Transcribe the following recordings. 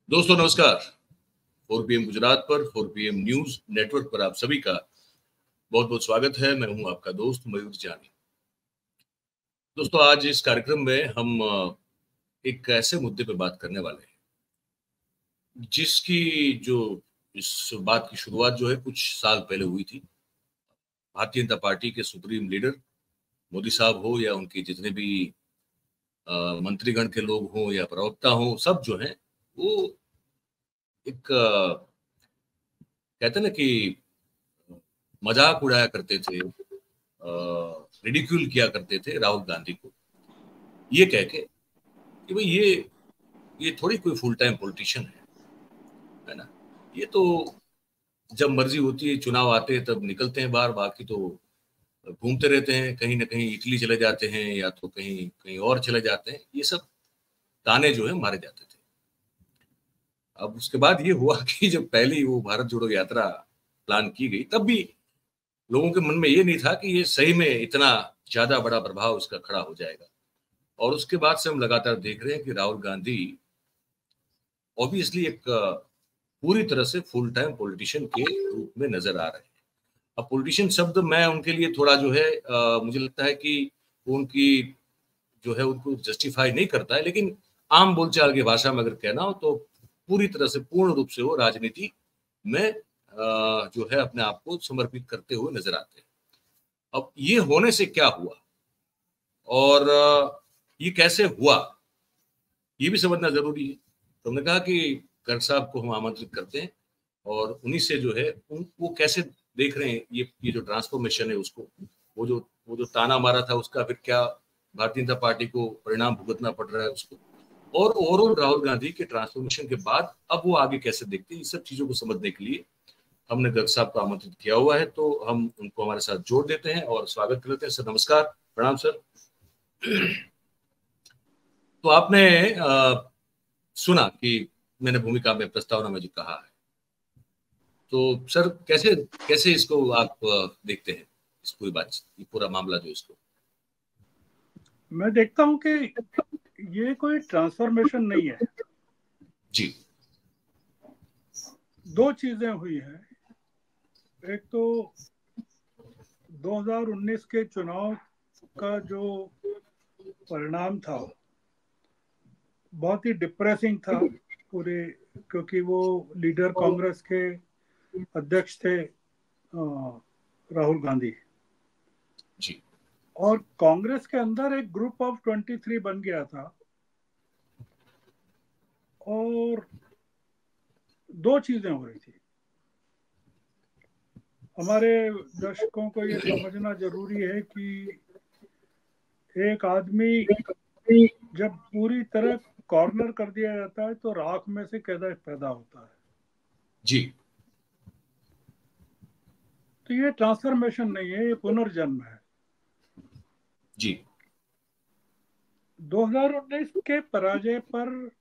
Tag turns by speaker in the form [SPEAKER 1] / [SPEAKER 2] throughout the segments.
[SPEAKER 1] दोस्तों नमस्कार। 4 PM गुजरात पर 4 PM न्यूज नेटवर्क पर आप सभी का बहुत बहुत स्वागत है। मैं हूं आपका दोस्त मयूर जानी। दोस्तों आज इस कार्यक्रम में हम एक ऐसे मुद्दे पर बात करने वाले हैं जिसकी जो इस बात की शुरुआत जो है कुछ साल पहले हुई थी। भारतीय जनता पार्टी के सुप्रीम लीडर मोदी साहब हो या उनके जितने भी मंत्रीगण के लोग हों या प्रवक्ता हों, सब जो हैं वो एक कहते हैं ना कि मजाक उड़ाया करते थे, रिडिक्यूल किया करते थे राहुल गांधी को, ये कह के कि भाई ये थोड़ी कोई फुल टाइम पॉलिटिशियन है ना। ये तो जब मर्जी होती है, चुनाव आते हैं तब निकलते हैं बाहर, बाकी तो घूमते रहते हैं, कहीं ना कहीं इटली चले जाते हैं या तो कहीं कहीं और चले जाते हैं। ये सब ताने जो है मारे जाते थे। अब उसके बाद ये हुआ कि जब पहली वो भारत जोड़ो यात्रा प्लान की गई, तब भी लोगों के मन में ये नहीं था कि ये सही में इतना ज्यादा बड़ा प्रभाव इसका खड़ा हो जाएगा। और उसके बाद से हम लगातार देख रहे हैं कि राहुल गांधी ऑब्वियसली एक पूरी तरह से फुल टाइम पॉलिटिशियन के रूप में नजर आ रहे हैं। अब पॉलिटिशियन शब्द मैं उनके लिए थोड़ा जो है मुझे लगता है कि उनकी जो है उनको जस्टिफाई नहीं करता है, लेकिन आम बोलचाल की भाषा में अगर कहना हो तो पूरी तरह से पूर्ण रूप से वो राजनीति में जो है अपने आप को समर्पित करते हुए नजर आते हैं। अब ये होने से क्या हुआ और ये कैसे हुआ, ये भी समझना जरूरी है। तो हमने कहा कि गर्ग साहब को हम आमंत्रित करते हैं और उन्हीं से जो है वो कैसे देख रहे हैं ये जो ट्रांसफॉर्मेशन है उसको, वो जो ताना मारा था उसका फिर क्या भारतीय जनता पार्टी को परिणाम भुगतना पड़ रहा है उसको, और ओवरऑल राहुल गांधी के ट्रांसफॉर्मेशन के बाद अब वो आगे कैसे देखते हैं, इस सब चीजों को समझने के लिए हमने गर्ग साहब को आमंत्रित किया हुआ है। तो हम उनको हमारे साथ जोड़ देते हैं और स्वागत करते हैं। सर नमस्कार। प्रणाम सर। तो आपने सुना कि मैंने भूमिका में प्रस्तावना में जो कहा है, तो सर कैसे कैसे इसको आप देखते हैं, इस पूरी बात, ये पूरा मामला जो इसको?
[SPEAKER 2] मैं देखता हूं कि ये कोई ट्रांसफॉर्मेशन नहीं है।
[SPEAKER 1] जी।
[SPEAKER 2] दो चीजें हुई हैं। एक तो 2019 के चुनाव का जो परिणाम था बहुत ही डिप्रेसिंग था पूरे, क्योंकि वो लीडर कांग्रेस के अध्यक्ष थे राहुल गांधी,
[SPEAKER 1] जी।
[SPEAKER 2] और कांग्रेस के अंदर एक ग्रुप ऑफ 23 बन गया था। और दो चीजें हो रही थी। हमारे दर्शकों को ये समझना जरूरी है कि एक आदमी जब पूरी तरह कॉर्नर कर दिया जाता है तो राख में से कैदा पैदा होता है।
[SPEAKER 1] जी।
[SPEAKER 2] तो ये ट्रांसफॉर्मेशन नहीं है, ये पुनर्जन्म है।
[SPEAKER 1] जी।
[SPEAKER 2] 2019 के पराजय पर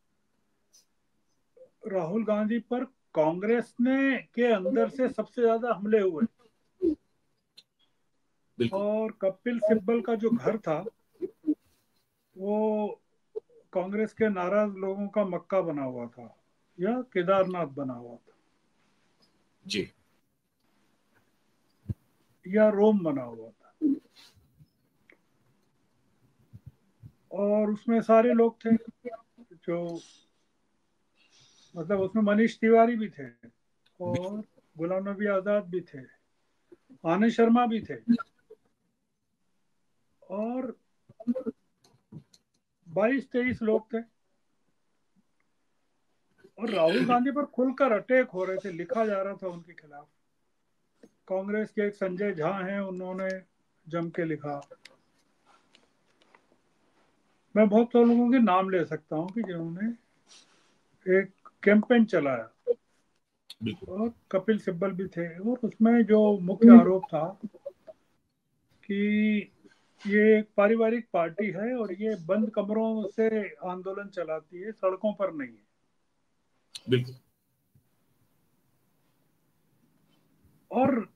[SPEAKER 2] राहुल गांधी पर कांग्रेस ने के अंदर से सबसे ज्यादा हमले हुए,
[SPEAKER 1] बिल्कुल।
[SPEAKER 2] और कपिल सिब्बल का जो घर था वो कांग्रेस के नाराज लोगों का मक्का बना हुआ था या केदारनाथ बना हुआ था
[SPEAKER 1] जी।
[SPEAKER 2] या रोम बना हुआ था। और उसमें सारे लोग थे जो, मतलब उसमें मनीष तिवारी भी थे और गुलाम नबी आजाद भी थे, आनंद शर्मा भी थे, और 22-23 लोग थे। और राहुल गांधी पर खुलकर अटैक हो रहे थे, लिखा जा रहा था उनके खिलाफ। कांग्रेस के एक संजय झा हैं, उन्होंने जम के लिखा। मैं बहुत सारे लोगों के नाम ले सकता हूं कि जिन्होंने एक कैंपेन चलाया,
[SPEAKER 1] बिल्कुल।
[SPEAKER 2] और कपिल सिब्बल भी थे। और उसमें जो मुख्य आरोप था कि ये एक पारिवारिक पार्टी है और ये बंद कमरों से आंदोलन चलाती है, सड़कों पर नहीं है।
[SPEAKER 1] बिल्कुल।
[SPEAKER 2] और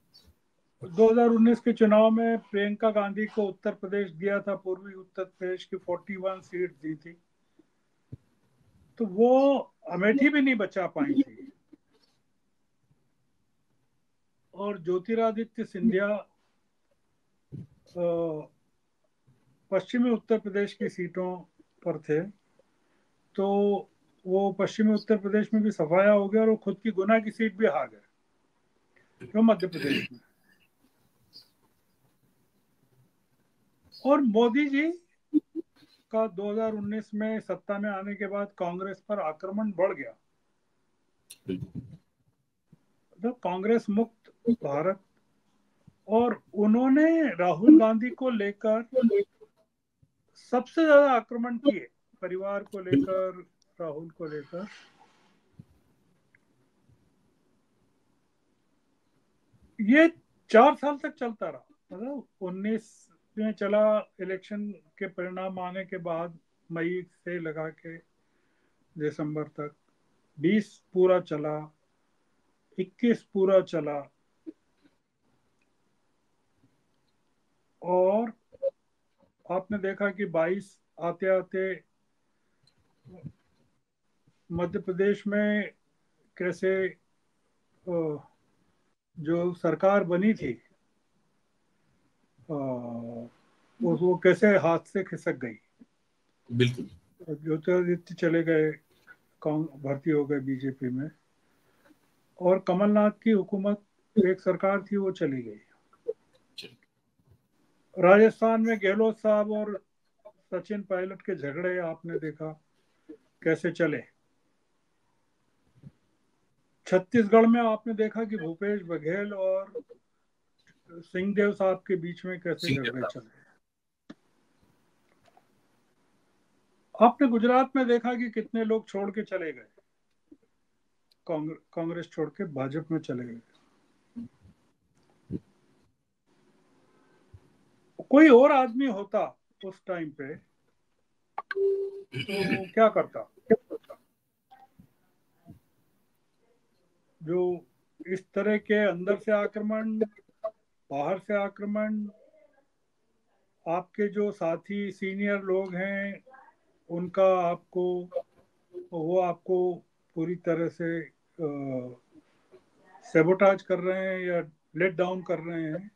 [SPEAKER 2] 2019 के चुनाव में प्रियंका गांधी को उत्तर प्रदेश दिया था, पूर्वी उत्तर प्रदेश की 41 सीट दी थी। तो वो अमेठी भी नहीं बचा पाई थी। और ज्योतिरादित्य सिंधिया पश्चिमी उत्तर प्रदेश की सीटों पर थे, तो वो पश्चिमी उत्तर प्रदेश में भी सफाया हो गया और वो खुद की गुना की सीट भी हार गए, जो मध्य प्रदेश में। और मोदी जी का 2019 में सत्ता में आने के बाद कांग्रेस पर आक्रमण बढ़ गया। तो कांग्रेस मुक्त भारत, और उन्होंने राहुल गांधी को लेकर सबसे ज्यादा आक्रमण किए, परिवार को लेकर, राहुल को लेकर। ये 4 साल तक चलता रहा, मतलब 19 में चला, इलेक्शन के परिणाम आने के बाद मई से लगा के दिसंबर तक, 20 पूरा चला, 21 पूरा चला, और आपने देखा कि 22 आते आते मध्य प्रदेश में कैसे जो सरकार बनी थी वो कैसे हाथ से खिसक गई।
[SPEAKER 1] बिल्कुल।
[SPEAKER 2] ज्योतिरादित्य चले गए, भर्ती हो गए बीजेपी में, और कमलनाथ की हुकूमत एक सरकार थी, वो चली गई। राजस्थान में गहलोत साहब और सचिन पायलट के झगड़े आपने देखा कैसे चले। छत्तीसगढ़ में आपने देखा कि भूपेश बघेल और सिंहदेव साहब के बीच में कैसे झगड़े चले। आपने गुजरात में देखा कि कितने लोग छोड़ के चले गए, कांग्रेस छोड़ के भाजपा में चले गए। कोई और आदमी होता उस टाइम पे तो क्या करता। जो इस तरह के अंदर से आक्रमण, बाहर से आक्रमण, आपके जो साथी सीनियर लोग हैं उनका आपको, वो आपको पूरी तरह से सेबोटाज कर रहे हैं या लेट डाउन कर रहे हैं।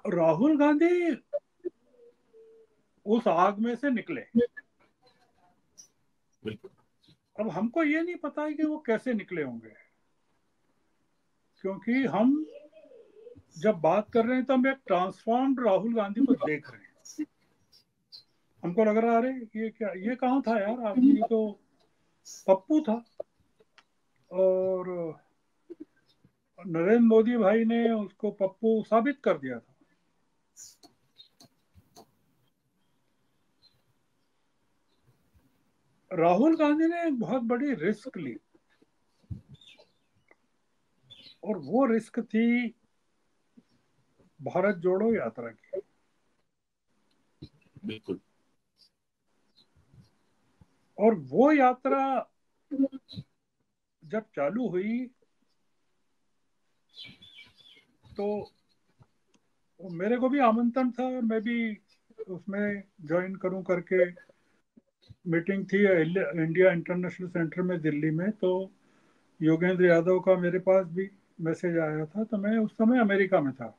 [SPEAKER 2] राहुल गांधी उस आग में से निकले। अब हमको ये नहीं पता है कि वो कैसे निकले होंगे, क्योंकि हम जब बात कर रहे हैं तो हम एक ट्रांसफॉर्म्ड राहुल गांधी को देख रहे हैं। हमको लग रहा है अरे ये क्या, ये कहाँ था यार आदमी, ये तो पप्पू था। और नरेंद्र मोदी भाई ने उसको पप्पू साबित कर दिया था। राहुल गांधी ने एक बहुत बड़ी रिस्क ली, और वो रिस्क थी भारत जोड़ो यात्रा की।
[SPEAKER 1] बिल्कुल।
[SPEAKER 2] और वो यात्रा जब चालू हुई तो मेरे को भी आमंत्रण था, मैं भी उसमें ज्वाइन करूं करके। मीटिंग थी इंडिया इंटरनेशनल सेंटर में दिल्ली में, तो योगेंद्र यादव का मेरे पास भी मैसेज आया था, तो मैं उस समय अमेरिका में था।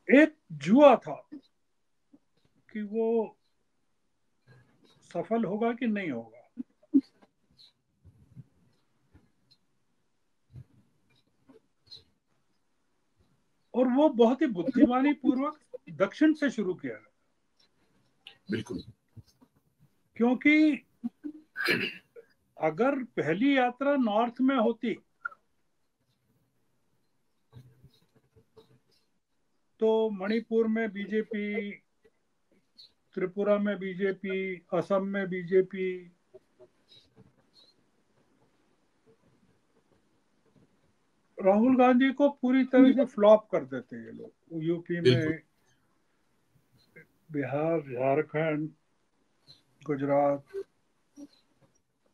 [SPEAKER 2] एक जुआ था कि वो सफल होगा कि नहीं होगा। और वो बहुत ही बुद्धिमानी पूर्वक दक्षिण से शुरू किया,
[SPEAKER 1] बिल्कुल।
[SPEAKER 2] क्योंकि अगर पहली यात्रा नॉर्थ में होती तो मणिपुर में बीजेपी, त्रिपुरा में बीजेपी, असम में बीजेपी, राहुल गांधी को पूरी तरह से फ्लॉप कर देते ये लोग। यूपी
[SPEAKER 1] बिल्कुल।
[SPEAKER 2] में, बिहार, झारखंड, गुजरात,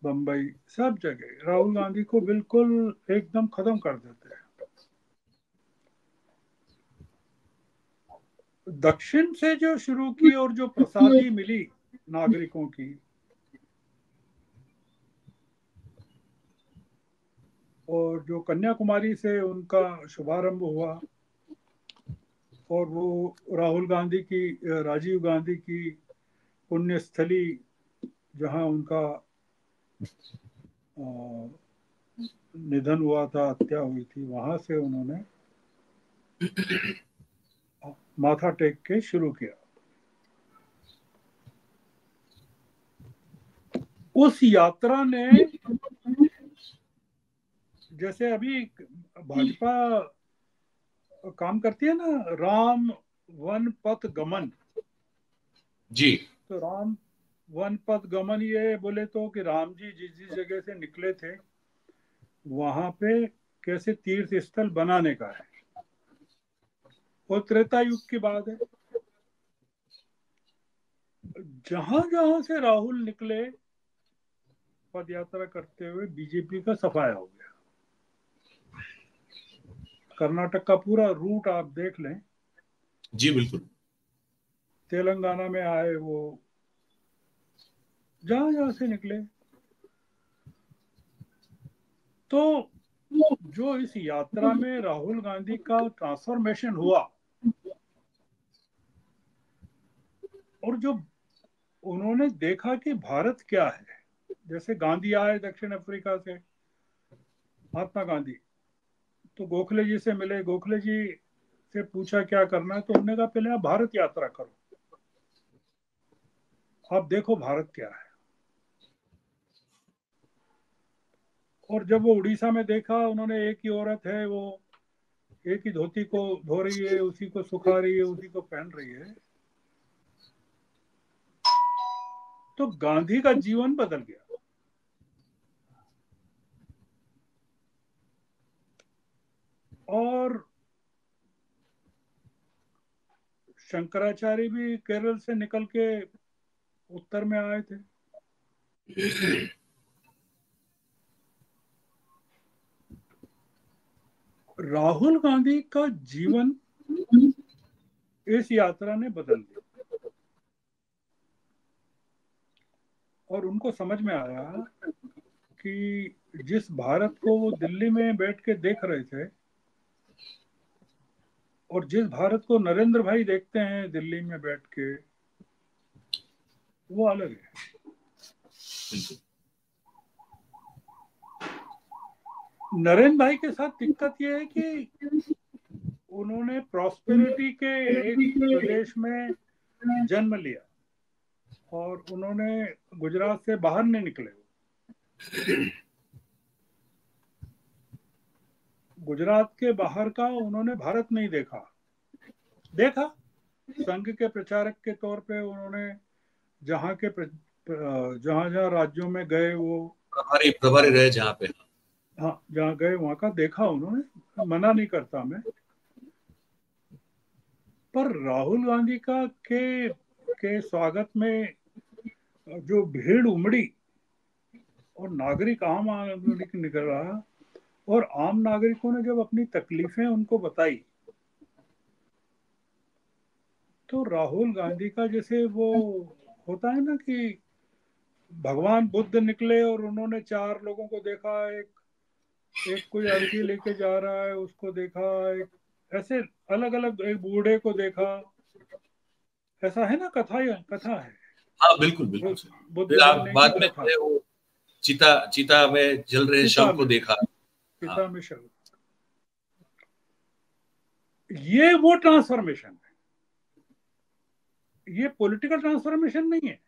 [SPEAKER 2] बम्बई, सब जगह राहुल गांधी को बिल्कुल एकदम खत्म कर देते हैं। दक्षिण से जो शुरू की और जो प्रसादी मिली नागरिकों की, और जो कन्याकुमारी से उनका शुभारंभ हुआ, और वो राहुल गांधी की, राजीव गांधी की पुण्यस्थली जहां उनका निधन हुआ था, हत्या हुई थी, वहां से उन्होंने माथा टेक के शुरू किया। उस यात्रा ने, जैसे अभी भाजपा काम करती है ना, राम वन पथ गमन,
[SPEAKER 1] जी।
[SPEAKER 2] तो राम वन पथ गमन ये बोले तो कि राम जी जिस जिस जगह से निकले थे वहां पे कैसे तीर्थ स्थल बनाने का है। वो त्रेता युग की बात है। जहां जहां से राहुल निकले पद यात्रा करते हुए, बीजेपी का सफाया हो गया। कर्नाटक का पूरा रूट आप देख लें,
[SPEAKER 1] जी बिल्कुल।
[SPEAKER 2] तेलंगाना में आए वो, जहां जहां से निकले। तो जो इस यात्रा में राहुल गांधी का ट्रांसफॉर्मेशन हुआ, और जो उन्होंने देखा कि भारत क्या है, जैसे गांधी आए दक्षिण अफ्रीका से, महात्मा गांधी, तो गोखले जी से मिले, गोखले जी से पूछा क्या करना है, तो उन्होंने कहा पहले आप भारत यात्रा करो, आप देखो भारत क्या है। और जब वो उड़ीसा में देखा, उन्होंने एक ही औरत है, वो एक ही धोती को धो रही है, उसी को सुखा रही है, उसी को पहन रही है, तो गांधी का जीवन बदल गया। और शंकराचार्य भी केरल से निकल के उत्तर में आए थे। राहुल गांधी का जीवन इस यात्रा ने बदल दिया, और उनको समझ में आया कि जिस भारत को वो दिल्ली में बैठ के देख रहे थे, और जिस भारत को नरेंद्र भाई देखते हैं दिल्ली में बैठ के, वो अलग है। नरेंद्र भाई के साथ दिक्कत ये है कि उन्होंने प्रॉस्पेरिटी के एक प्रदेश में जन्म लिया, और उन्होंने गुजरात से बाहर नहीं निकले। गुजरात के बाहर का उन्होंने भारत नहीं देखा। देखा संघ के प्रचारक के तौर पे उन्होंने जहाँ के जहाँ जहाँ राज्यों में गए, वो
[SPEAKER 1] प्रभारी प्रभारी रहे जहाँ पे।
[SPEAKER 2] हाँ, जहाँ गए वहां का देखा उन्होंने, मना नहीं करता मैं। पर राहुल गांधी के स्वागत में जो भीड़ उमड़ी, और नागरिक, आम नागरिक निकल रहा, और आम नागरिकों ने जब अपनी तकलीफें उनको बताई, तो राहुल गांधी का जैसे वो होता है ना कि भगवान बुद्ध निकले और उन्होंने चार लोगों को देखा, एक एक कोई अर्थी लेके जा रहा है उसको देखा, एक ऐसे अलग अलग, एक बूढ़े को देखा, ऐसा है ना, कथा, कथा है
[SPEAKER 1] हाँ बिल्कुल बिल्कुल सर।
[SPEAKER 2] बुद्ध
[SPEAKER 1] फिर आप
[SPEAKER 2] बनने की
[SPEAKER 1] बाद में जो
[SPEAKER 2] कथा।
[SPEAKER 1] है वो चिता चिता में जल रहे
[SPEAKER 2] चिता
[SPEAKER 1] शव को
[SPEAKER 2] में,
[SPEAKER 1] देखा। हाँ
[SPEAKER 2] चिता में शव, ये वो ट्रांसफॉर्मेशन है। ये पॉलिटिकल ट्रांसफॉर्मेशन नहीं है,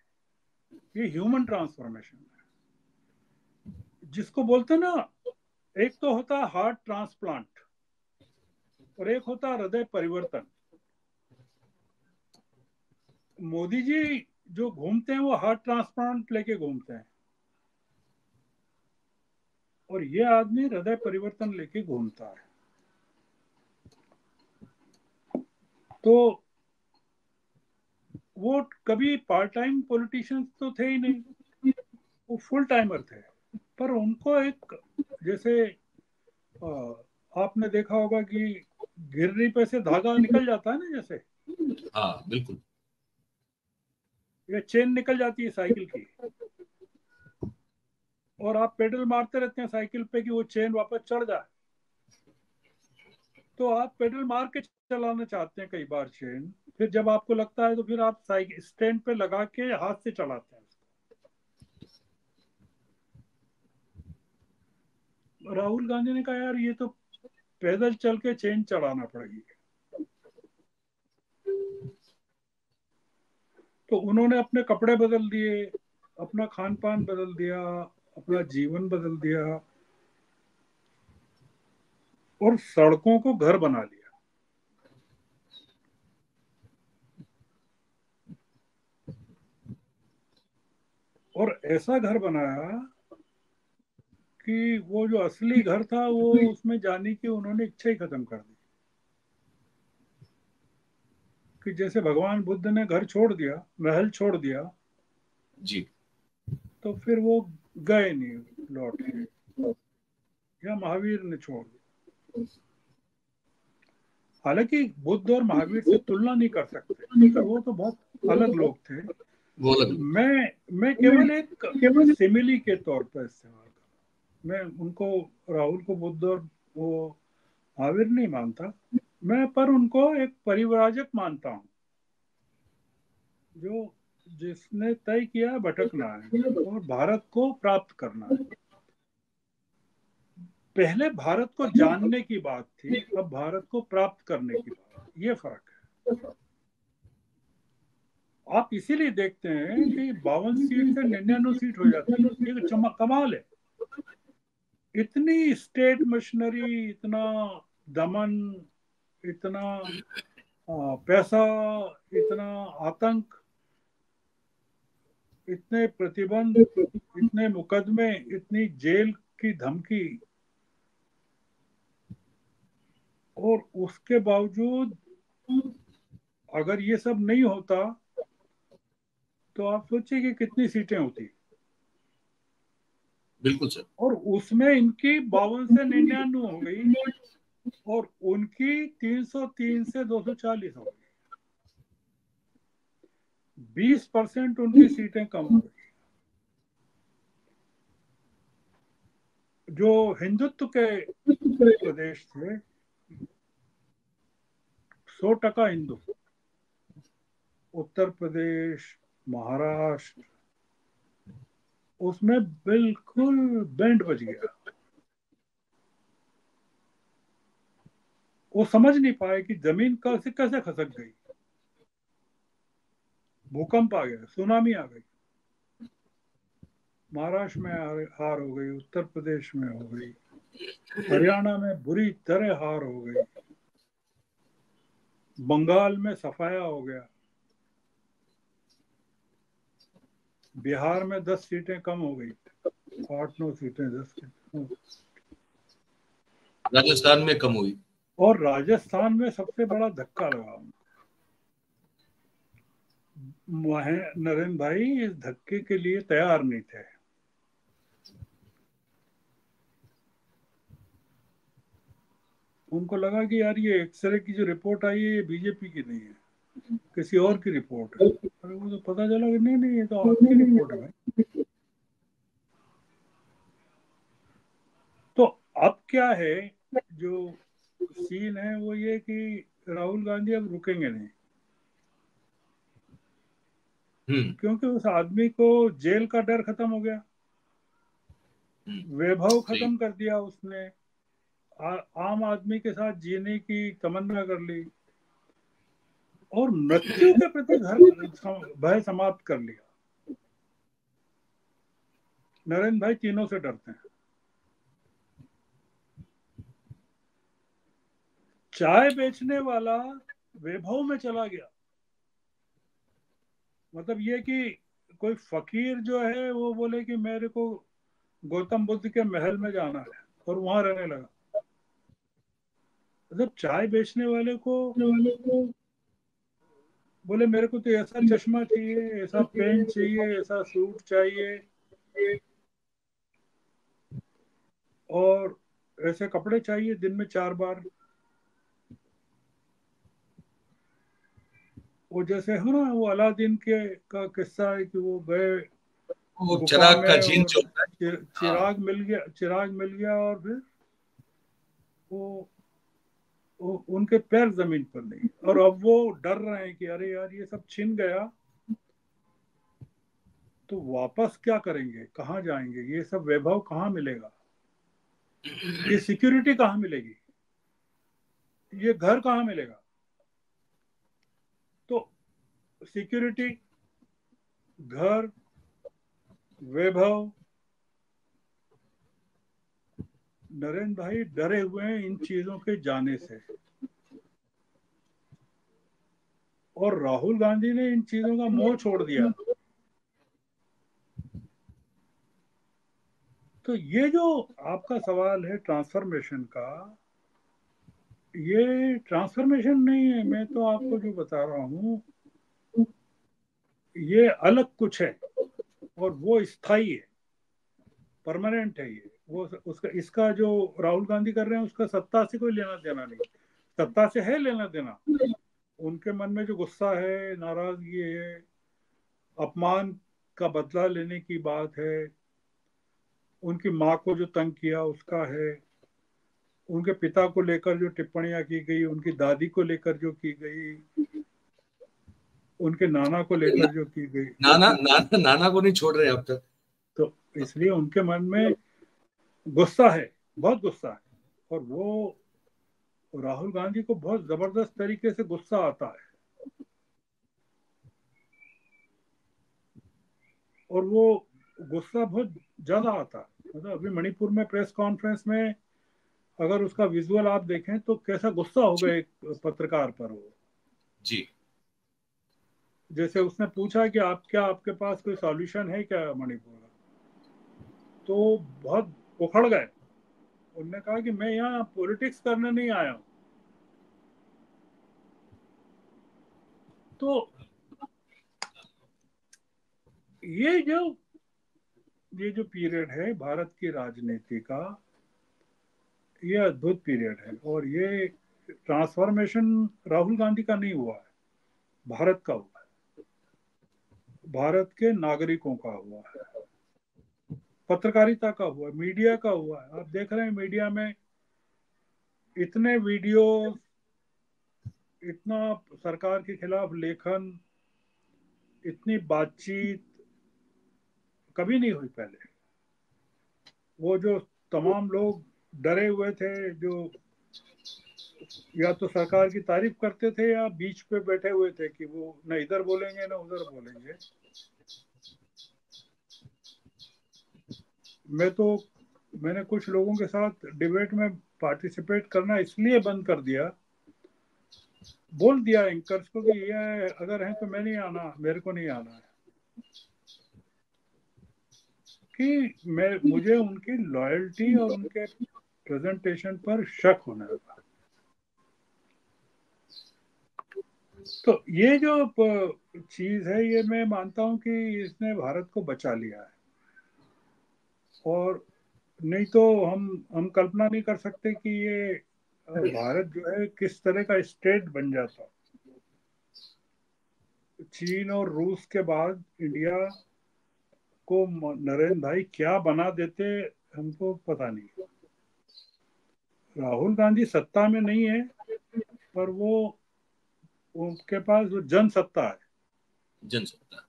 [SPEAKER 2] ये ह्यूमन ट्रांसफॉर्मेशन है, जिसको बोलते हैं ना, एक तो होता है हार्ट ट्रांसप्लांट, और एक होता है हृदय परिवर्तन। मोदी जी जो घूमते हैं वो हार्ट ट्रांसप्लांट लेके घूमते हैं, और ये आदमी हृदय परिवर्तन लेके घूमता है। तो वो कभी पार्ट टाइम पॉलिटिशियंस तो थे ही नहीं, वो फुल टाइमर थे। पर उनको एक, जैसे आपने देखा होगा कि गिरनी पे से धागा निकल जाता है ना, जैसे
[SPEAKER 1] हाँ बिल्कुल।
[SPEAKER 2] ये चेन निकल जाती है साइकिल की, और आप पेडल मारते रहते हैं साइकिल पे कि वो चेन वापस चढ़ जाए। तो आप पेडल मार के चलाना चाहते हैं कई बार चेन, फिर जब आपको लगता है तो फिर आप साइकिल स्टैंड पे लगा के हाथ से चलाते हैं। राहुल गांधी ने कहा यार ये तो पैदल चल के चेन चढ़ाना पड़ेगी। तो उन्होंने अपने कपड़े बदल दिए, अपना खान पान बदल दिया, अपना जीवन बदल दिया, और सड़कों को घर बना लिया। और ऐसा घर बनाया कि वो जो असली घर था वो उसमें जाने की उन्होंने इच्छा ही खत्म कर दी। कि जैसे भगवान बुद्ध ने घर छोड़ दिया, महल छोड़ दिया,
[SPEAKER 1] जी।
[SPEAKER 2] तो फिर वो गए नहीं लौट के, या महावीर ने छोड़ दिया। हालांकि बुद्ध और महावीर से तुलना नहीं कर सकते क्योंकि वो तो बहुत अलग लोग थे।
[SPEAKER 1] वो अलग लोग।
[SPEAKER 2] मैं केवल एक सिमिली के तौर पर इस्तेमाल कर, मैं उनको, राहुल को बुद्ध और वो महावीर नहीं मानता, मैं पर उनको एक परिव्राजक मानता हूँ, जो जिसने तय किया भटकना है और भारत को प्राप्त करना है। पहले भारत को जानने की बात थी, अब भारत को प्राप्त करने की बात, ये फर्क है। आप इसीलिए देखते हैं कि 52 सीट से 99 सीट हो जाती है, ये कमाल है। इतनी स्टेट मशीनरी, इतना दमन, इतना पैसा, इतना आतंक, इतने प्रतिबंध, इतने मुकदमे, इतनी जेल की धमकी, और उसके बावजूद अगर ये सब नहीं होता तो आप सोचिए कि कितनी सीटें होती।
[SPEAKER 1] बिल्कुल सर।
[SPEAKER 2] और उसमें इनकी 52 से 99 हो गई, और उनकी 303 से 240 हो गई। 20% उनकी सीटें कम हो गई। जो हिंदुत्व के प्रदेश थे, 100% हिंदू, उत्तर प्रदेश, महाराष्ट्र, उसमें बिल्कुल बैंड बज गया। वो समझ नहीं पाए कि जमीन कैसे कैसे खसक गई। भूकंप आ गया, सुनामी आ गई, महाराष्ट्र में हार हो गई, उत्तर प्रदेश में हो गई, हरियाणा में बुरी तरह हार हो गई, बंगाल में सफाया हो गया, बिहार में 10 सीटें कम हो गई, 8-9 सीटें, 10 सीटें,
[SPEAKER 1] राजस्थान में कम हुई।
[SPEAKER 2] और राजस्थान में सबसे बड़ा धक्का लगा। नरेंद्र भाई इस धक्के के लिए तैयार नहीं थे। उनको लगा कि यार ये एक्सरे की जो रिपोर्ट आई है ये बीजेपी की नहीं है, किसी और की रिपोर्ट है। अरे वो तो पता चला कि नहीं नहीं, ये तो आपकी रिपोर्ट है भाई। तो अब क्या है, जो सीन है वो ये कि राहुल गांधी अब रुकेंगे नहीं,
[SPEAKER 1] हम्म।
[SPEAKER 2] क्योंकि उस आदमी को जेल का डर खत्म हो गया, वैभव
[SPEAKER 1] सही।
[SPEAKER 2] खत्म कर दिया उसने, आम आदमी के साथ जीने की तमन्ना कर ली, और मृत्यु के प्रति भय समाप्त कर लिया। नरेंद्र भाई तीनों से डरते हैं। चाय बेचने वाला वैभव में चला गया, मतलब ये कि कोई फकीर जो है वो बोले कि मेरे को गौतम बुद्ध के महल में जाना है, और वहां रहने लगा। मतलब चाय बेचने वाले को बोले मेरे को तो ऐसा चश्मा चाहिए, ऐसा पेन चाहिए, ऐसा सूट चाहिए, और ऐसे कपड़े चाहिए दिन में 4 बार। वो जैसे है ना, वो अलादीन के का किस्सा है कि वो गए
[SPEAKER 1] वो
[SPEAKER 2] गुफा
[SPEAKER 1] चिराग का
[SPEAKER 2] में
[SPEAKER 1] जीन जो
[SPEAKER 2] और
[SPEAKER 1] होता है। हाँ,
[SPEAKER 2] चिराग मिल गया और फिर वो, उनके पैर जमीन पर नहीं, और अब वो डर रहे हैं कि अरे यार ये सब छिन गया तो वापस क्या करेंगे, कहाँ जाएंगे, ये सब वैभव कहाँ मिलेगा, ये सिक्योरिटी कहाँ मिलेगी, ये घर कहाँ मिलेगा। तो सिक्योरिटी, घर, वैभव, नरेंद्र भाई डरे हुए हैं इन चीजों के जाने से, और राहुल गांधी ने इन चीजों का मोह छोड़ दिया। तो ये जो आपका सवाल है ट्रांसफॉर्मेशन का, ये ट्रांसफॉर्मेशन नहीं है, मैं तो आपको जो बता रहा हूँ ये अलग कुछ है, और वो स्थायी है, परमानेंट है ये। वो उसका, इसका जो राहुल गांधी कर रहे हैं उसका सत्ता से कोई लेना देना नहीं। सत्ता से है लेना देना, उनके मन में जो गुस्सा है, नाराजगी है, अपमान का बदला लेने की बात है, उनकी माँ को जो तंग किया उसका है, उनके पिता को लेकर जो टिप्पणियां की गई, उनकी दादी को लेकर जो की गई, उनके नाना को लेकर जो की गई।
[SPEAKER 1] नाना नाना नाना को नहीं छोड़ रहे अब तक।
[SPEAKER 2] तो इसलिए उनके मन में गुस्सा है, बहुत गुस्सा है, और वो राहुल गांधी को बहुत जबरदस्त तरीके से गुस्सा आता है, और वो गुस्सा बहुत ज्यादा आता है। मतलब अभी मणिपुर में प्रेस कॉन्फ्रेंस में अगर उसका विजुअल आप देखें तो कैसा गुस्सा हो गया एक पत्रकार पर वो।
[SPEAKER 1] जी।
[SPEAKER 2] जैसे उसने पूछा कि आप क्या, आपके पास कोई सॉल्यूशन है क्या मणिपुर का, तो बहुत उखड़ गए। उन्होंने कहा कि मैं यहाँ पॉलिटिक्स करने नहीं आया हूँ। तो ये जो ये जो पीरियड है भारत की राजनीति का, ये अद्भुत पीरियड है, और ये ट्रांसफॉर्मेशन राहुल गांधी का नहीं हुआ है, भारत का हुआ है, भारत के नागरिकों का हुआ है, पत्रकारिता का हुआ है, मीडिया का हुआ है। आप देख रहे हैं मीडिया में इतने वीडियो, इतना सरकार के खिलाफ लेखन, इतनी बातचीत कभी नहीं हुई पहले। वो जो तमाम लोग डरे हुए थे, जो या तो सरकार की तारीफ करते थे या बीच पे बैठे हुए थे कि वो न इधर बोलेंगे न उधर बोलेंगे। मैंने कुछ लोगों के साथ डिबेट में पार्टिसिपेट करना इसलिए बंद कर दिया, बोल दिया एंकर्स को कि ये अगर है तो मैं नहीं आना, मेरे को नहीं आना है, कि मुझे उनकी लॉयल्टी और उनके प्रेजेंटेशन पर शक होने लगा। तो ये जो चीज है, ये मैं मानता हूं कि इसने भारत को बचा लिया है, और नहीं तो हम कल्पना नहीं कर सकते कि ये भारत जो है किस तरह का स्टेट बन जाता। चीन और रूस के बाद इंडिया को नरेंद्र भाई क्या बना देते, हमको पता नहीं। राहुल गांधी सत्ता में नहीं है, पर वो उनके पास वो जन सत्ता है।
[SPEAKER 1] जनसत्ता।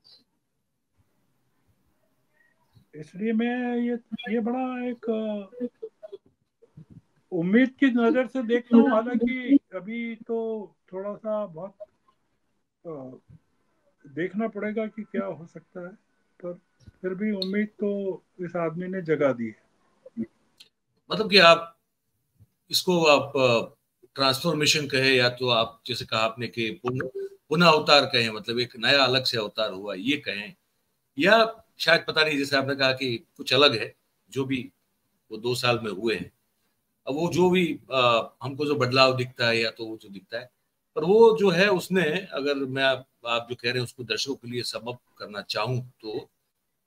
[SPEAKER 2] इसलिए मैं ये बड़ा एक उम्मीद की नजर से देखता हूँ। हालांकि अभी तो थोड़ा सा बहुत अ, देखना पड़ेगा कि क्या हो सकता है, पर फिर भी उम्मीद तो इस आदमी ने जगा दी है।
[SPEAKER 1] मतलब कि आप इसको आप ट्रांसफॉर्मेशन कहे, या तो आप जैसे कहा आपने कि पुनः अवतार कहें, मतलब एक नया अलग से अवतार हुआ ये कहें, या शायद पता नहीं, जैसे आपने कहा कि कुछ अलग है जो भी वो 2 साल में हुए हैं। अब वो जो भी हमको जो बदलाव दिखता है, या तो वो जो दिखता है, पर वो जो है उसने, अगर मैं आप जो कह रहे हैं उसको दर्शकों के लिए सबअप करना चाहूं, तो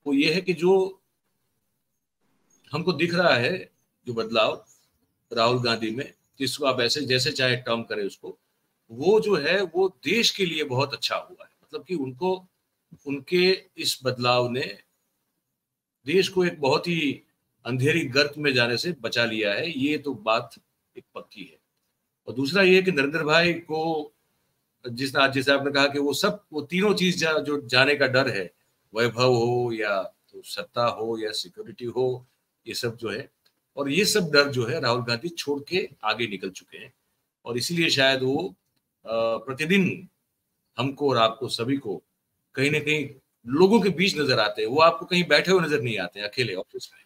[SPEAKER 1] वो ये है कि जो हमको दिख रहा है, जो बदलाव राहुल गांधी में, जिसको आप ऐसे जैसे चाहे टर्म करें उसको, वो जो है वो देश के लिए बहुत अच्छा हुआ है। मतलब कि उनको, उनके इस बदलाव ने देश को एक बहुत ही अंधेरी गर्त में जाने से बचा लिया है, ये तो बात एक पक्की है। और दूसरा ये कि नरेंद्र भाई को जैसे आपने कहा कि वो तीनों चीज जो जाने का डर है, वैभव हो या तो सत्ता हो या सिक्योरिटी हो, ये सब जो है, और ये सब डर जो है राहुल गांधी छोड़ के आगे निकल चुके हैं। और इसीलिए शायद वो प्रतिदिन हमको और आपको सभी को कहीं ना कहीं लोगों के बीच नजर आते हैं। वो आपको कहीं बैठे हुए नजर नहीं आते अकेले ऑफिस में।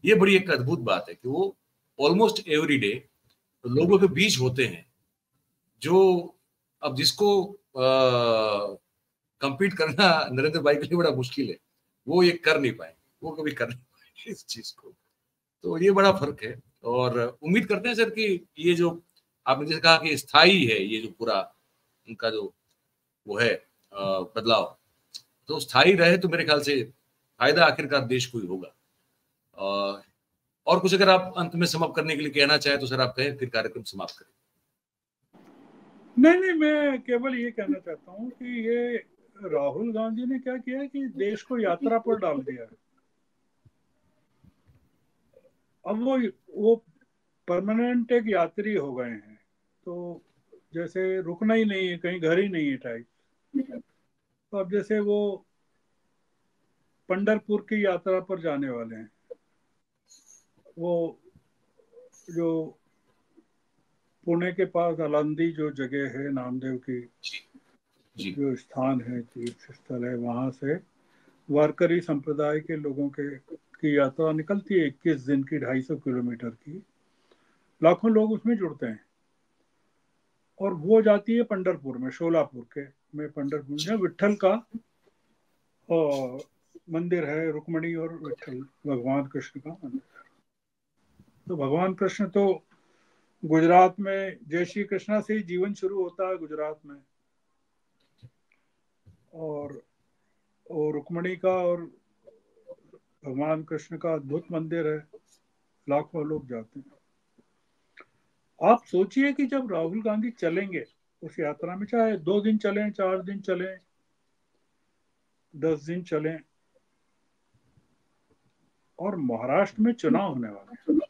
[SPEAKER 1] ये बड़ी एक अद्भुत बात है कि वो ऑलमोस्ट एवरी डे लोगों के बीच होते हैं, जो अब जिसको compete करना नरेंद्र भाई के लिए बड़ा मुश्किल है, वो ये कर नहीं पाए, वो कभी कर नहीं पाए इस चीज को। तो ये बड़ा फर्क है। और उम्मीद करते हैं सर कि ये जो आपने जैसे कहा कि स्थायी है, ये जो पूरा उनका जो वो है बदलाव, तो स्थायी रहे तो मेरे ख्याल से फायदा आखिरकार देश को ही होगा। और कुछ अगर आप अंत में समाप्त करने के लिए कहना चाहें तो सर आप कहें, फिर कार्यक्रम समाप्त करें।
[SPEAKER 2] नहीं नहीं, मैं केवल ये कहना चाहता हूँ कि ये राहुल गांधी ने क्या किया कि देश को यात्रा पर डाल दिया। अब वो परमानेंट एक यात्री हो गए हैं, तो जैसे रुकना ही नहीं है, कहीं घर ही नहीं है टाइप। तो अब जैसे वो पंढरपुर की यात्रा पर जाने वाले हैं, वो जो पुणे के पास अलंदी जो जगह है, नामदेव की
[SPEAKER 1] जी
[SPEAKER 2] जो स्थान है, तीर्थ स्थल है, वहां से वारकरी संप्रदाय के लोगों के की यात्रा निकलती है, 21 दिन की, 250 किलोमीटर की। लाखों लोग उसमें जुड़ते हैं और वो जाती है पंढरपुर में, शोलापुर के में पंढरपुर में विट्ठल का और मंदिर है, रुक्मणी और विट्ठल, भगवान कृष्ण का मंदिर। तो भगवान कृष्ण तो गुजरात में जय श्री कृष्णा से ही जीवन शुरू होता है गुजरात में, और रुक्मणी का और भगवान कृष्ण का अद्भुत मंदिर है, लाखों लोग जाते हैं। आप सोचिए कि जब राहुल गांधी चलेंगे उस यात्रा में, चाहे 2 दिन चलें, 4 दिन चलें, 10 दिन चलें, और महाराष्ट्र में चुनाव होने वाले हैं,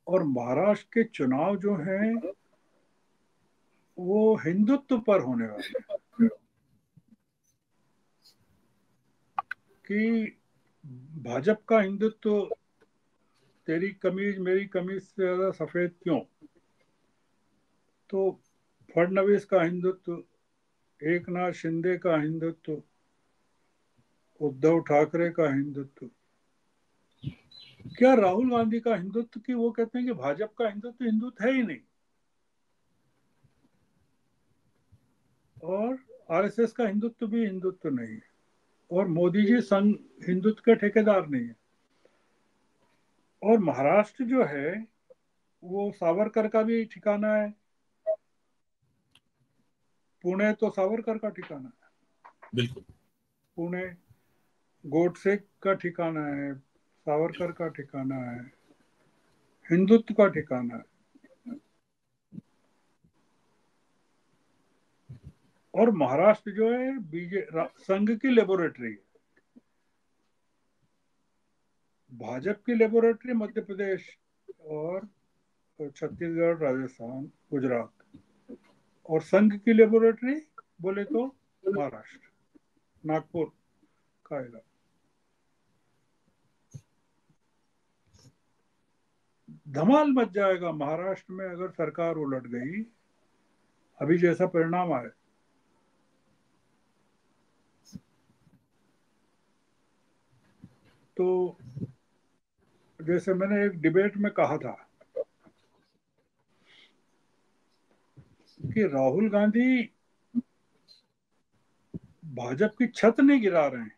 [SPEAKER 2] और महाराष्ट्र के चुनाव जो हैं वो हिंदुत्व पर होने वाले हैं कि भाजपा का हिंदुत्व, तेरी कमीज मेरी कमीज से ज्यादा सफेद क्यों, तो फडणवीस का हिंदुत्व, एक नाथ शिंदे का हिंदुत्व, उद्धव ठाकरे का हिंदुत्व, क्या राहुल गांधी का हिंदुत्व की वो कहते हैं कि भाजपा का हिंदुत्व हिंदुत्व है ही नहीं, और आरएसएस का हिंदुत्व भी हिंदुत्व नहीं है, और मोदी जी संघ हिंदुत्व के ठेकेदार नहीं है। और महाराष्ट्र जो है वो सावरकर का भी ठिकाना है, पुणे तो सावरकर का ठिकाना है,
[SPEAKER 1] बिल्कुल।
[SPEAKER 2] पुणे गोडसे का ठिकाना है, सावरकर का ठिकाना है, हिंदुत्व का ठिकाना है। और महाराष्ट्र जो है संघ की लेबोरेटरी है, भाजपा की लेबोरेटरी मध्य प्रदेश और छत्तीसगढ़, राजस्थान, गुजरात, और संघ की लेबोरेटरी बोले तो महाराष्ट्र, नागपुर का इलाका। धमाल मच जाएगा महाराष्ट्र में अगर सरकार उलट गई, अभी जैसा परिणाम आए। तो जैसे मैंने एक डिबेट में कहा था कि राहुल गांधी भाजपा की छत नहीं गिरा रहे हैं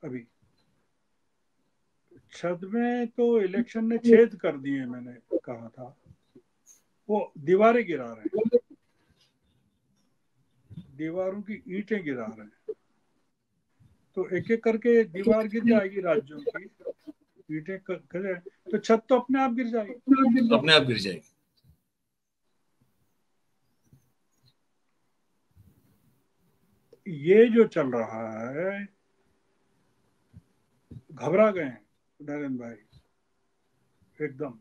[SPEAKER 2] अभी, छत में तो इलेक्शन ने छेद कर दिए, मैंने कहा था, वो दीवारें गिरा रहे हैं, दीवारों की ईंटें गिरा रहे हैं। तो एक एक करके दीवार गिर जाएगी राज्यों की, ईंटें तो छत तो अपने आप गिर जाएगी,
[SPEAKER 1] अपने आप गिर जाएगी।
[SPEAKER 2] ये जो चल रहा है, घबरा गए हैं नरेंद्र भाई एकदम।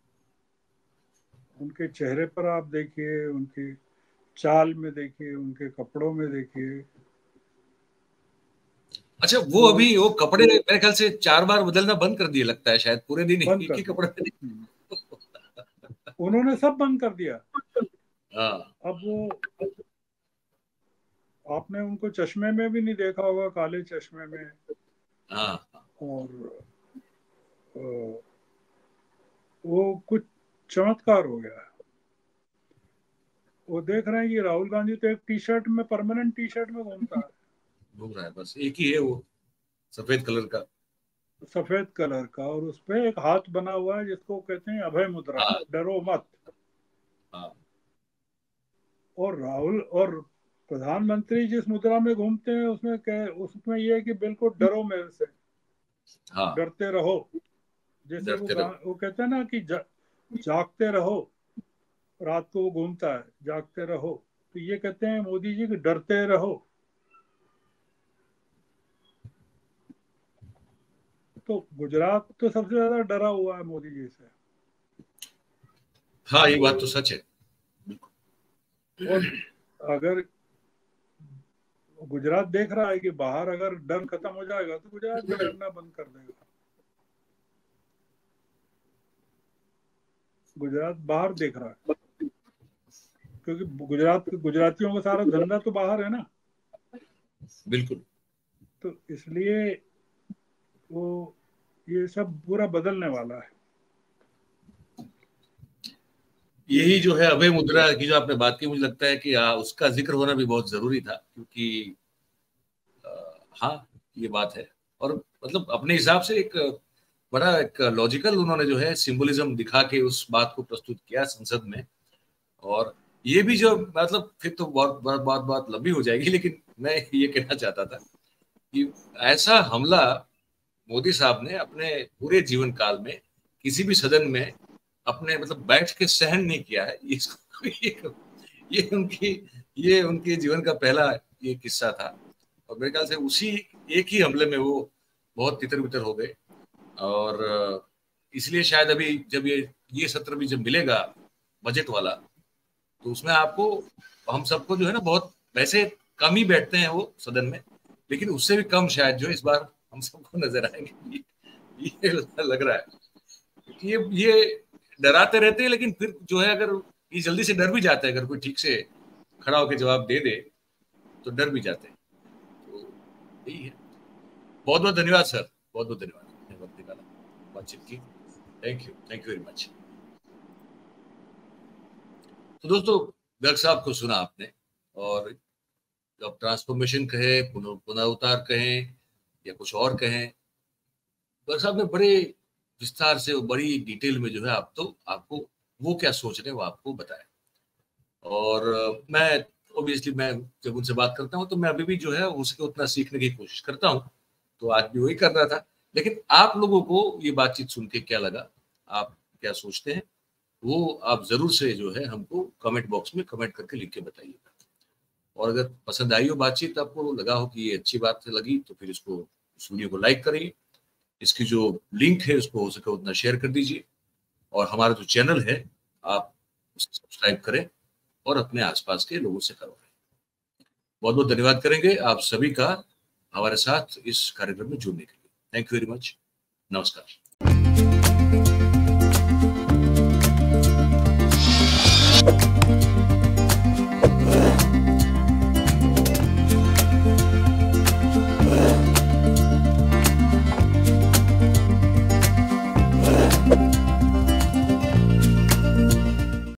[SPEAKER 2] उनके चेहरे पर आप देखिए, उनकी चाल में देखिए, उनके कपड़ों में देखिए।
[SPEAKER 1] अच्छा, वो
[SPEAKER 2] तो
[SPEAKER 1] अभी वो कपड़े मेरे ख्याल से 4 बार बदलना बंद कर दिए लगता है, शायद पूरे दिन
[SPEAKER 2] बंद
[SPEAKER 1] एक
[SPEAKER 2] कर
[SPEAKER 1] ही
[SPEAKER 2] दिया।
[SPEAKER 1] कपड़े में।
[SPEAKER 2] उन्होंने सब बंद कर दिया।
[SPEAKER 1] हाँ
[SPEAKER 2] अब वो, आपने उनको चश्मे में भी नहीं देखा होगा, काले चश्मे में।
[SPEAKER 1] हाँ
[SPEAKER 2] और वो कुछ चमत्कार हो गया। वो देख रहे हैं कि राहुल गांधी तो एक टी शर्ट में, परमानेंट टी शर्ट में घूमता है,
[SPEAKER 1] घूम रहा है, बस एक ही है वो सफेद कलर का।
[SPEAKER 2] सफेद कलर का, और उस पे एक हाथ बना हुआ है जिसको कहते हैं अभय मुद्रा,
[SPEAKER 1] हाँ
[SPEAKER 2] डरो मत।
[SPEAKER 1] हाँ
[SPEAKER 2] और राहुल और प्रधानमंत्री जिस मुद्रा में घूमते हैं उसमें ये है कि बिल्कुल डरो मेरे से,
[SPEAKER 1] हाँ,
[SPEAKER 2] डरते रहो। जैसे
[SPEAKER 1] डरते रहो।
[SPEAKER 2] वो कहते हैं ना कि जागते रहो। रात को वो घूमता है, जागते रहो। तो ये कहते हैं मोदी जी कि डरते रहो। तो गुजरात तो सबसे ज्यादा डरा हुआ है मोदी जी से।
[SPEAKER 1] हाँ, ये बात तो सच है।
[SPEAKER 2] और अगर गुजरात देख रहा है कि बाहर अगर डर खत्म हो जाएगा तो गुजरात भी डरना बंद कर देगा। गुजरात बाहर देख रहा है, क्योंकि गुजरातियों का सारा धंधा तो बाहर है ना।
[SPEAKER 1] बिल्कुल।
[SPEAKER 2] तो इसलिए वो ये सब पूरा बदलने वाला है।
[SPEAKER 1] यही जो है अभय मुद्रा की जो आपने बात की, मुझे लगता है कि उसका जिक्र होना भी बहुत जरूरी था, क्योंकि हाँ, ये बात है। और मतलब अपने हिसाब से एक बड़ा एक लॉजिकल उन्होंने जो है सिंबलिज्म दिखा के उस बात को प्रस्तुत किया संसद में। और ये भी जो मतलब फिर तो बहुत लंबी हो जाएगी, लेकिन मैं ये कहना चाहता था कि ऐसा हमला मोदी साहब ने अपने पूरे जीवन काल में किसी भी सदन में अपने मतलब बैठ के सहन नहीं किया है। इसको ये उनकी ये उनके जीवन का पहला ये किस्सा था। और मेरे ख्याल से उसी एक ही हमले में वो बहुत तितर बितर हो गए। और इसलिए शायद अभी जब ये सत्र भी जब मिलेगा बजट वाला, तो उसमें आपको हम सबको जो है ना, बहुत वैसे कम ही बैठते हैं वो सदन में, लेकिन उससे भी कम शायद जो इस बार हम सबको नजर आएंगे। ये लग रहा है कि ये डराते रहते हैं, लेकिन फिर जो है अगर ये जल्दी से डर भी जाते हैं, अगर कोई ठीक से खड़ा होकर जवाब दे दे तो डर भी जाते हैं। तो यही है। बहुत बहुत धन्यवाद सर, बहुत बहुत धन्यवाद वक्त निकाला बातचीत की। Thank you very much. तो दोस्तों, गर्ग साहब को सुना आपने, और अब ट्रांसफॉर्मेशन कहे, पुनरुद्धार कहें या कुछ और कहें, गर्ग साहब ने बड़े विस्तार से और बड़ी डिटेल में जो है आपको वो क्या सोच रहे हैं वो आपको बताया। और मैं ऑब्वियसली मैं जब उनसे बात करता हूँ तो मैं अभी भी जो है उसके उतना सीखने की कोशिश करता हूँ। तो आज भी वही कर रहा था। लेकिन आप लोगों को ये बातचीत सुन के क्या लगा, आप क्या सोचते हैं, वो आप जरूर से जो है हमको कमेंट बॉक्स में कमेंट करके लिख के बताइएगा। और अगर पसंद आई हो बातचीत, आपको लगा हो कि ये अच्छी बात लगी, तो फिर इसको इस वीडियो को लाइक करिए। इसकी जो लिंक है उसको हो सके उतना शेयर कर दीजिए। और हमारा जो चैनल है आप उसे सब्सक्राइब करें और अपने आसपास के लोगों से करवाएं। बहुत बहुत धन्यवाद करेंगे आप सभी का हमारे साथ इस कार्यक्रम में जुड़ने के लिए। Thank you very much. नमस्कार।